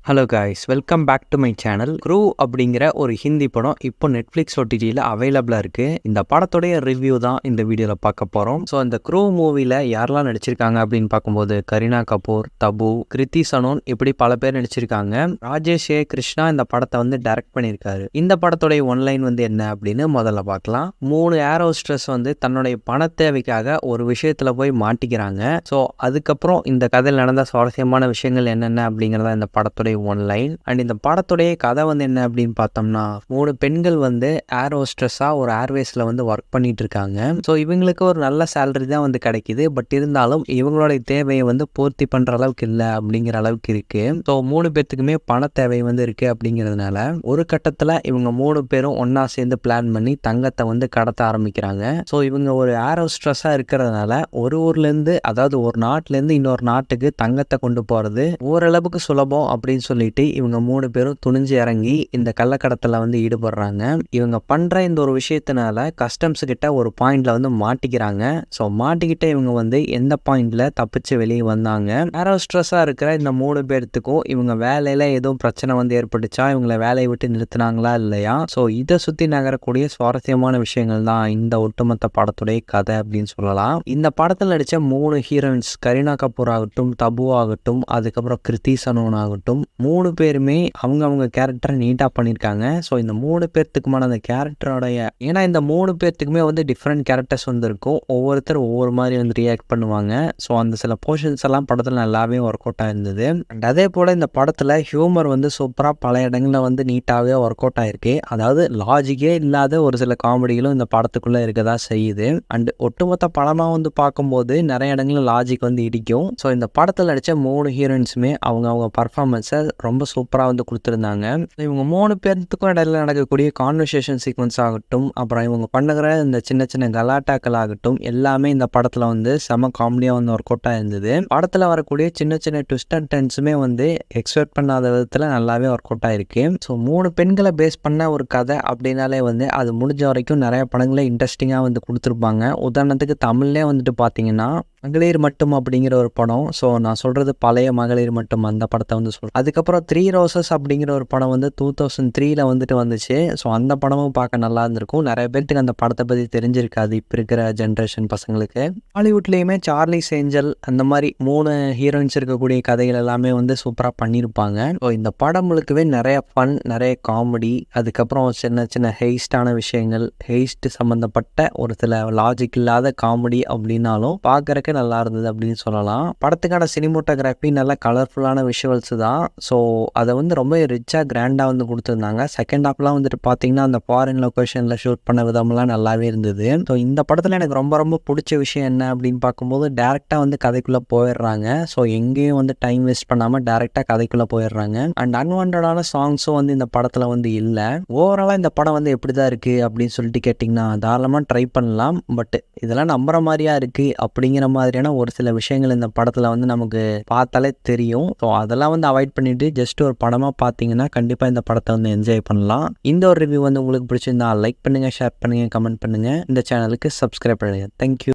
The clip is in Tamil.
Hello guys, welcome back to my channel. Crew அப்படிங்கிற ஒரு ஹிந்தி படம் இப்போ நெட்ஃப்ளிக்ஸ் OTTயில் அவைலபிளாக இருக்குது. இந்த படத்துடைய ரிவ்யூ தான் இந்த வீடியோவில் பார்க்க போகிறோம். ஸோ இந்த க்ரூ மூவியில் யாரெல்லாம் நடிச்சிருக்காங்க அப்படின்னு பார்க்கும்போது கரீனா கபூர், தபு, கிருத்தி சனோன் இப்படி பல பேர் நடிச்சிருக்காங்க. ராஜேஷ் கிருஷ்ணா இந்த படத்தை வந்து டைரக்ட் பண்ணியிருக்காரு. இந்த படத்துடைய ஒன்லைன் வந்து என்ன அப்படின்னு முதல்ல பார்க்கலாம். 3 ஏர் ஹோஸ்டர்ஸ் வந்து தன்னுடைய பண தேவைக்காக ஒரு விஷயத்தில் போய் மாட்டிக்கிறாங்க. ஸோ அதுக்கப்புறம் இந்த கதையில் நடந்த சுவாரஸ்யமான விஷயங்கள் என்னென்ன அப்படிங்கிறத இந்த படத்துடைய ஒன்லைன். அண்ட் இந்த படத்துடைய கதை வந்து என்ன அப்படின்னு பார்த்தோம்னா, 3 பெண்கள் வந்து ஏர் ஹோஸ்டர்ஸாக ஒரு ஏர்வேஸில் வந்து ஒர்க் பண்ணிட்டு இருக்காங்க. ஸோ இவங்களுக்கு ஒரு நல்ல சேலரி தான் வந்து கிடைக்குது. பட் இருந்தாலும் இவங்களுடைய தேவையை வந்து பூர்த்தி பண்ணுற அளவுக்கு இல்லை அப்படிங்கிற அளவுக்கு இருக்கு. ஸோ 3 பேர்த்துக்குமே பண தேவை வந்து இருக்கு அப்படிங்கிறதுனால ஒரு கட்டத்தில் இவங்க 3 பேரும் ஒன்னா சேர்ந்து பிளான் பண்ணி தங்கத்தை வந்து கடத்த ஆரம்பிக்கிறாங்க. ஸோ இவங்க ஒரு ஏர் ஹோஸ்டர்ஸாக இருக்கிறதுனால ஒரு ஊர்லேருந்து, அதாவது ஒரு நாட்டிலேருந்து இன்னொரு நாட்டுக்கு தங்கத்தை கொண்டு போகிறது ஓரளவுக்கு சுலபம் அப்படின்னு சொல்லிட்டு இவங்க 3 பேரும் துணிஞ்சு இறங்கி இந்த கள்ளக்கடத்தில் வந்து ஈடுபடுறாங்க. இவங்க பண்ற இந்த ஒரு விஷயத்தினால கஸ்டம்ஸ் கிட்ட ஒரு பாயிண்ட்ல வந்து மாட்டிக்கிறாங்க. ஸோ மாட்டிக்கிட்ட இவங்க வந்து எந்த பாயிண்ட்ல தப்பிச்சு வெளியே வந்தாங்க. ஏர் ஹோஸ்டர்ஸா இருக்கிற இந்த 3 பேர்த்துக்கும் இவங்க வேலையில எதுவும் பிரச்சனை வந்து ஏற்பட்டுச்சா, இவங்களை வேலையை விட்டு நிறுத்தினாங்களா இல்லையா? ஸோ இதை சுத்தி நகரக்கூடிய சுவாரஸ்யமான விஷயங்கள் தான் இந்த ஒட்டுமொத்த படத்துடைய கதை அப்படின்னு சொல்லலாம். இந்த படத்தில் நடிச்ச 3 ஹீரோயின்ஸ், கரீனா கபூர் ஆகட்டும், தபு ஆகட்டும், அதுக்கப்புறம் கிருத்தி சனோன் ஆகட்டும், 3 பேருமே அவங்க கேரக்டரை நீட்டாக பண்ணியிருக்காங்க. ஸோ இந்த 3 பேர்த்துக்குமான அந்த கேரக்டரோடைய, ஏன்னா இந்த 3 பேர்த்துக்குமே வந்து டிஃப்ரெண்ட் கேரக்டர்ஸ் வந்து இருக்கும். ஒவ்வொருத்தர் ஒவ்வொரு மாதிரி வந்து ரியாக்ட் பண்ணுவாங்க. ஸோ அந்த சில போர்ஷன்ஸ் எல்லாம் படத்தில் நல்லாவே ஒர்க் அவுட் ஆயிருந்தது. அண்ட் அதே போல் இந்த படத்தில் ஹியூமர் வந்து சூப்பராக பல இடங்களில் வந்து நீட்டாகவே ஒர்க் அவுட் ஆயிருக்கு. அதாவது லாஜிக்கே இல்லாத ஒரு சில காமெடிகளும் இந்த படத்துக்குள்ளே இருக்க தான் செய்யுது. அண்ட் ஒட்டுமொத்த படமாக வந்து பார்க்கும்போது நிறைய இடங்களில் லாஜிக் வந்து இடிக்கும். ஸோ இந்த படத்தில் நடித்த 3 ஹீரோயின்ஸுமே அவங்க பர்ஃபார்மன்ஸை ரொம்ப சூப்பராக வந்து கொடுத்துருந்தாங்க. இவங்க 3 பேர்த்துக்கும் இடையில நடக்கக்கூடிய கான்வர்சேஷன் சீக்வன்ஸ் ஆகட்டும், அப்புறம் இவங்க பண்ணுகிற இந்த சின்ன சின்ன கலாட்டாக்கள் ஆகட்டும், எல்லாமே இந்த படத்தில் வந்து செம காமெடியாக வந்து ஒர்க் அவுட்டாக இருந்தது. படத்தில் வரக்கூடிய சின்ன சின்ன ட்விஸ்ட் அண்ட் டர்ன்ஸுமே வந்து எக்ஸ்பெக்ட் பண்ணாத விதத்தில் நல்லாவே ஒர்க் அவுட் ஆயிருக்கு. ஸோ 3 பெண்களை பேஸ் பண்ண ஒரு கதை அப்படின்னாலே வந்து அது முடிஞ்ச வரைக்கும் நிறைய படங்களே இன்ட்ரெஸ்டிங்காக வந்து கொடுத்துருப்பாங்க. உதாரணத்துக்கு தமிழ்லேயே வந்துட்டு பார்த்தீங்கன்னா மகளிர் மட்டும் அப்படிங்கிற ஒரு படம். ஸோ நான் சொல்கிறது பழைய மகளிர் மட்டும் அந்த படத்தை வந்து சொல்கிறேன். அதுக்கப்புறம் 3 ரோசஸ் அப்படிங்கிற ஒரு படம் வந்து 2003 வந்துட்டு வந்துச்சு. ஸோ அந்த படமும் பார்க்க நல்லா இருந்திருக்கும். நிறைய பேர்த்துக்கு அந்த படத்தை பற்றி தெரிஞ்சிருக்காது இப்போ இருக்கிற ஜென்ரேஷன் பசங்களுக்கு. ஹாலிவுட்லேயுமே சார்லிஸ் ஏஞ்சல் அந்த மாதிரி 3 ஹீரோயின்ஸ் இருக்கக்கூடிய கதைகள் எல்லாமே வந்து சூப்பராக பண்ணியிருப்பாங்க. ஸோ இந்த படம் முழுக்கவே நிறைய ஃபன், நிறைய காமெடி, அதுக்கப்புறம் சின்ன சின்ன ஹெய்ஸ்டான விஷயங்கள், ஹெய்ஸ்ட் சம்மந்தப்பட்ட ஒரு சில லாஜிக் இல்லாத காமெடி அப்படின்னாலும் பார்க்குறக்கு நல்லா இருந்தது அப்படின்னு சொல்லலாம். படத்துக்கான சினிமோட்டோகிராஃபி நல்ல கலர்ஃபுல்லான விஷுவல்ஸ் தான். ஸோ அதை வந்து ரொம்ப ரிச்சாக கிராண்டாக வந்து கொடுத்துருந்தாங்க. செகண்ட் ஹாஃப்லாம் வந்துட்டு பார்த்தீங்கன்னா அந்த ஃபாரின் லொக்கேஷனில் ஷூட் பண்ண விதமெல்லாம் நல்லாவே இருந்தது. ஸோ இந்த படத்தில் எனக்கு ரொம்ப பிடிச்ச விஷயம் என்ன அப்படின்னு பார்க்கும்போது டேரெக்டாக வந்து கதைக்குள்ளே போயிடுறாங்க. ஸோ எங்கேயும் வந்து டைம் வேஸ்ட் பண்ணாமல் டேரெக்டாக கதைக்குள்ளே போயிடுறாங்க. அண்ட் அன்வான்டான சாங்ஸும் வந்து இந்த படத்தில் வந்து இல்லை. ஓவராலாக இந்த படம் வந்து எப்படி தான் இருக்குது அப்படின்னு சொல்லிட்டு கேட்டிங்கன்னா தாராளமாக ட்ரை பண்ணலாம். பட் இதெல்லாம் நம்புற மாதிரியா இருக்குது அப்படிங்கிற மாதிரியான ஒரு சில விஷயங்கள் இந்த படத்தில் வந்து நமக்கு பார்த்தாலே தெரியும். ஸோ அதெல்லாம் வந்து அவாய்ட் பண்ணிட்டு ஜஸ்ட் ஒரு படமாக பார்த்தீங்கன்னா கண்டிப்பாக இந்த படத்தை வந்து என்ஜாய் பண்ணலாம். இந்த ஒரு ரிவ்யூ வந்து உங்களுக்கு பிடிச்சிருந்தா லைக் பண்ணுங்கள், ஷேர் பண்ணுங்கள், கமெண்ட் பண்ணுங்கள். இந்த சேனலுக்கு சப்ஸ்கிரைப் பண்ணுங்கள். தேங்க்யூ.